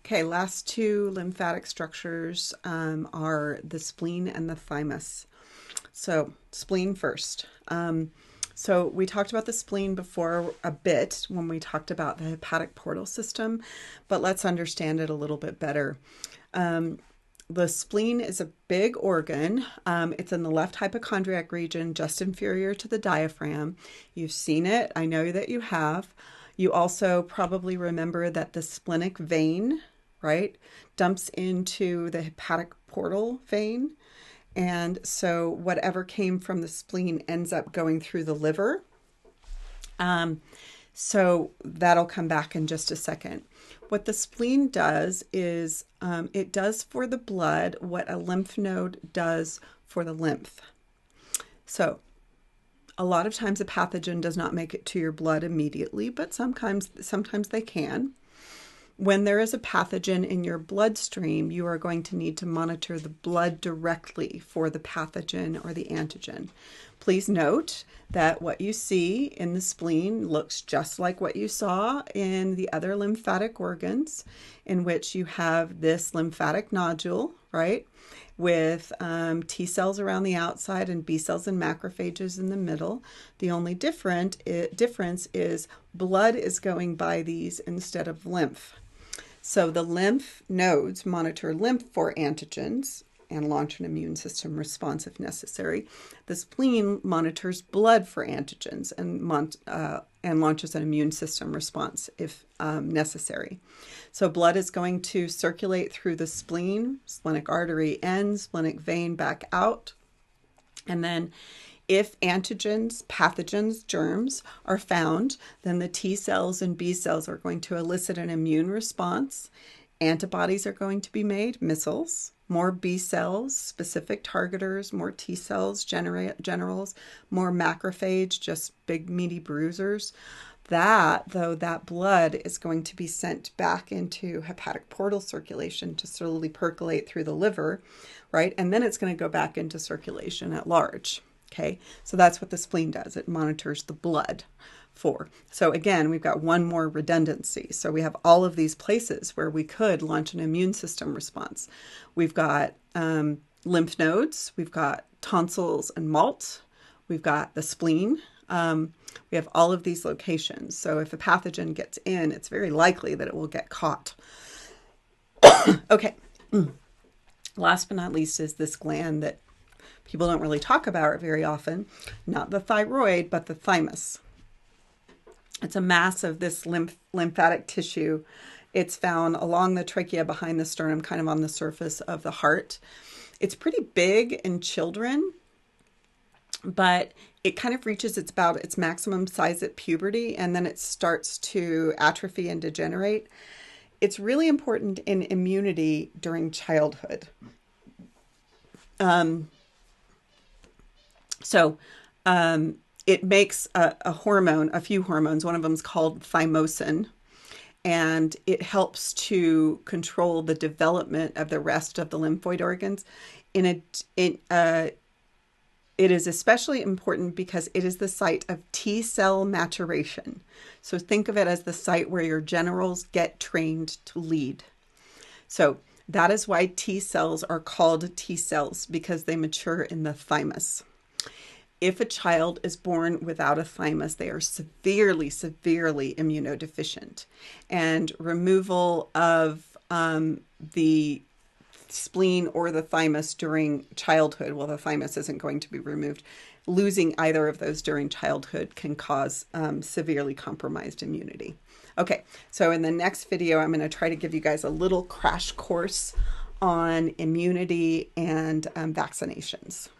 Okay, last two lymphatic structures are the spleen and the thymus. So spleen first. So we talked about the spleen before a bit when we talked about the hepatic portal system, but let's understand it a little bit better. The spleen is a big organ. It's in the left hypochondriac region, just inferior to the diaphragm. You've seen it. I know that you have. You also probably remember that the splenic vein, right, dumps into the hepatic portal vein. And so whatever came from the spleen ends up going through the liver. So that'll come back in just a second. What the spleen does is it does for the blood what a lymph node does for the lymph. So a lot of times a pathogen does not make it to your blood immediately, but sometimes they can. When there is a pathogen in your bloodstream, you are going to need to monitor the blood directly for the pathogen or the antigen. Please note that what you see in the spleen looks just like what you saw in the other lymphatic organs, in which you have this lymphatic nodule, right, with T cells around the outside and B cells and macrophages in the middle. The only difference is blood is going by these instead of lymph. So the lymph nodes monitor lymph for antigens and launch an immune system response if necessary. The spleen monitors blood for antigens and launches an immune system response if necessary. So blood is going to circulate through the spleen, splenic artery and splenic vein back out. And then if antigens, pathogens, germs are found, then the T cells and B cells are going to elicit an immune response. Antibodies are going to be made, missiles, more B cells, specific targeters, more T cells, generals, more macrophage, just big meaty bruisers. That blood is going to be sent back into hepatic portal circulation to slowly percolate through the liver, right? And then it's going to go back into circulation at large. Okay, so that's what the spleen does. It monitors the blood for. So again, we've got one more redundancy. So we have all of these places where we could launch an immune system response. We've got lymph nodes, we've got tonsils and malt, we've got the spleen. We have all of these locations. So if a pathogen gets in, it's very likely that it will get caught. Okay, last but not least is this gland that people don't really talk about it very often, not the thyroid, but the thymus. It's a mass of this lymphatic tissue. It's found along the trachea behind the sternum, kind of on the surface of the heart. It's pretty big in children, but it kind of reaches its maximum size at puberty, and then it starts to atrophy and degenerate. It's really important in immunity during childhood. So it makes a hormone, a few hormones. One of them is called thymosin, and it helps to control the development of the rest of the lymphoid organs. It is especially important because it is the site of T cell maturation. So think of it as the site where your generals get trained to lead. So that is why T cells are called T cells, because they mature in the thymus. If a child is born without a thymus, they are severely, severely immunodeficient. And removal of the spleen or the thymus during childhood, well, the thymus isn't going to be removed. Losing either of those during childhood can cause severely compromised immunity. Okay, so in the next video, I'm going to try to give you guys a little crash course on immunity and vaccinations.